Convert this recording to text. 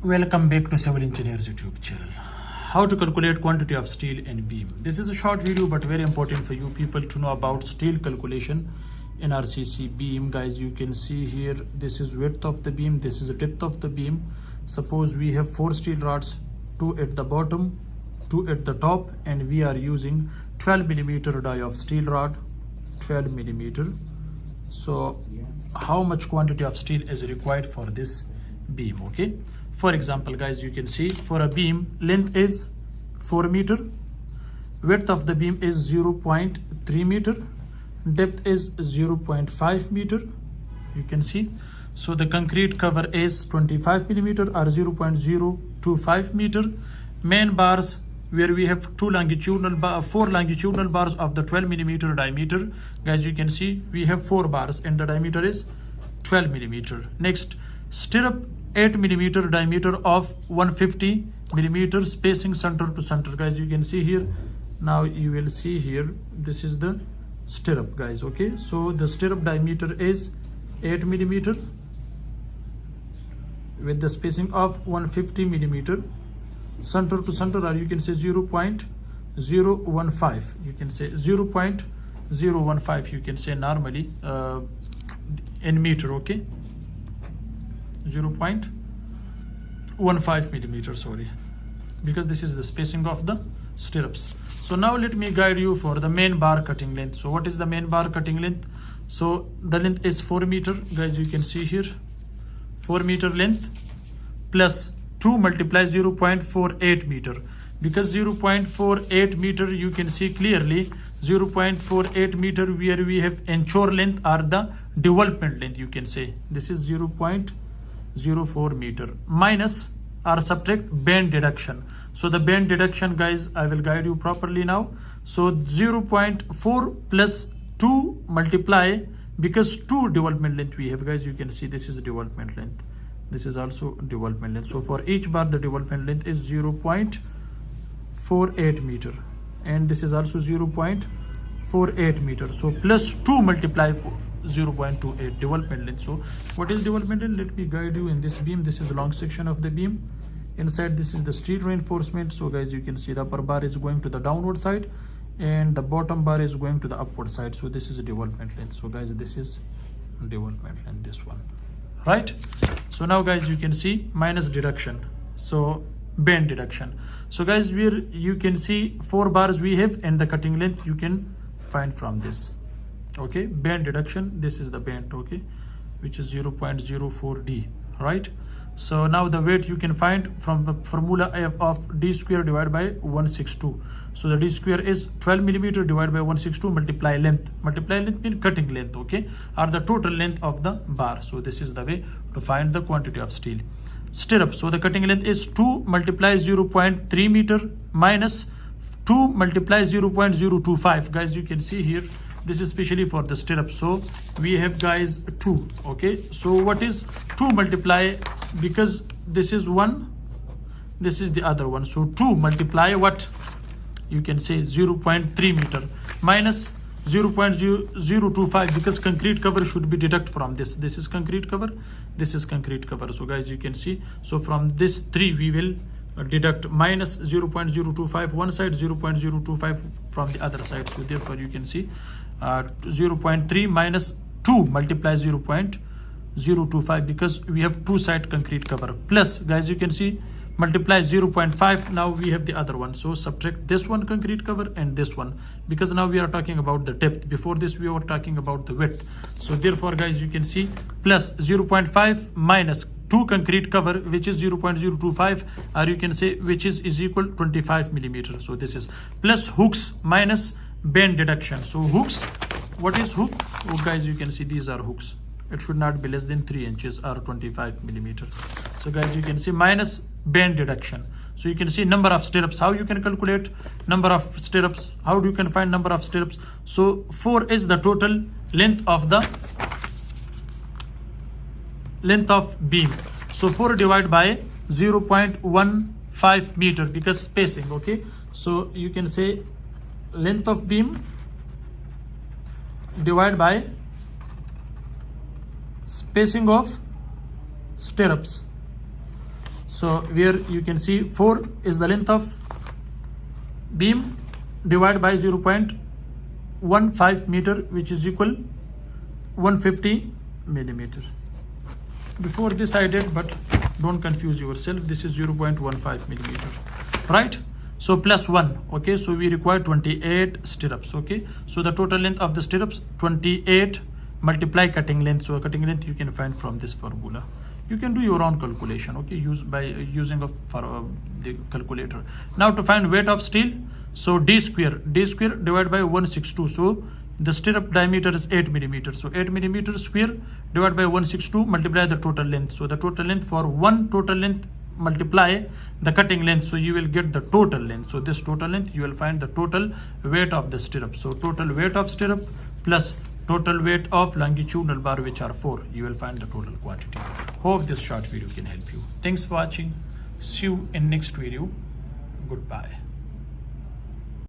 Welcome back to Civil Engineers YouTube channel. How to calculate quantity of steel and beam. This is a short video but very important for you people to know about steel calculation in RCC beam. Guys, you can see here, this is width of the beam, this is the depth of the beam. Suppose we have 4 steel rods, 2 at the bottom, 2 at the top, and we are using 12 millimeter die of steel rod, 12 millimeter. So how much quantity of steel is required for this beam? Okay, for example, guys, you can see for a beam, length is 4 meter, width of the beam is 0.3 meter, depth is 0.5 meter. You can see, so the concrete cover is 25 millimeter or 0.025 meter. Main bars, where we have 4 longitudinal bars of the 12 millimeter diameter. Guys, you can see we have 4 bars and the diameter is 12 millimeter. Next, stirrup 8 millimeter diameter of 150 millimeter, spacing center to center. Guys, you can see here, now you will see here, this is the stirrup, guys. Okay, so the stirrup diameter is 8 millimeter with the spacing of 150 millimeter, center to center, or you can say 0.015, you can say 0.015, you can say normally in meter. Okay, 0.15 millimeter, sorry, because this is the spacing of the stirrups. So now let me guide you for the main bar cutting length. So what is the main bar cutting length? So the length is 4 meter. Guys, you can see here, 4 meter length plus 2 multiply 0.48 meter, because 0.48 meter, you can see clearly 0.48 meter where we have anchor length or the development length. You can say this is 0.04 meter minus or subtract bend deduction. So the bend deduction, guys, I will guide you properly now. So 0.4 plus 2 multiply, because 2 development length we have, guys, you can see this is development length, this is also development length. So for each bar the development length is 0.48 meter and this is also 0.48 meter. So plus 2 multiply 0.28 development length. So what is development length? Let me guide you in this beam. This is the long section of the beam. Inside this is the steel reinforcement. So guys, you can see the upper bar is going to the downward side and the bottom bar is going to the upward side. So this is a development length. So guys, this is development length, this one, right? So now, guys, you can see minus deduction, so bend deduction. So guys, where you can see 4 bars we have and the cutting length you can find from this. Okay, bend deduction, this is the bend, okay, which is 0.04d, right? So now the weight you can find from the formula of d square divided by 162. So the d square is 12 millimeter divided by 162 multiply length. Multiply length means cutting length, okay, or the total length of the bar. So this is the way to find the quantity of steel. Stirrup, so the cutting length is 2 multiply 0.3 meter minus 2 multiply 0.025. Guys, you can see here, this is especially for the stirrup. So we have, guys, 2. Okay, so what is 2 multiply, because this is 1, this is the other one, so 2 multiply what, you can say 0.3 meter minus 0.025, because concrete cover should be deduct from this. This is concrete cover, this is concrete cover. So guys, you can see, so from this 3 we will deduct minus 0.025 one side, 0.025 from the other side. So therefore you can see 0.3 minus 2 multiply 0.025, because we have 2 side concrete cover, plus, guys, you can see multiply 0.5. now we have the other one, so subtract this one concrete cover and this one, because now we are talking about the depth. Before this we were talking about the width. So therefore, guys, you can see plus 0.5 minus 2 concrete cover, which is 0.025, or you can say which is equal 25 millimeter. So this is plus hooks minus bend deduction. So hooks, what is hook? Oh, guys, you can see these are hooks. It should not be less than 3 inches or 25 millimeter. So guys, you can see minus bend deduction. So you can see number of stirrups. How you can calculate number of stirrups? How do you can find number of stirrups? So 4 is the total length of the beam. So 4 divided by 0.15 meter, because spacing. Okay, so you can say length of beam divided by spacing of stirrups. So where you can see 4 is the length of beam divided by 0.15 meter, which is equal 150 millimeter. Before this I did, but don't confuse yourself. This is 0.15 millimeter, right? So plus 1. Okay, so we require 28 stirrups. Okay, so the total length of the stirrups 28 multiply cutting length. So cutting length you can find from this formula. You can do your own calculation. Okay, using the calculator. Now to find weight of steel, so d square divided by 162. So the stirrup diameter is 8 millimeter. So 8 millimeter square divided by 162, multiply the total length. So the total length for one total length multiply the cutting length, so you will get the total length. So this total length you will find the total weight of the stirrup. So total weight of stirrup plus total weight of longitudinal bar, which are 4, you will find the total quantity. Hope this short video can help you. Thanks for watching. See you in next video. Goodbye.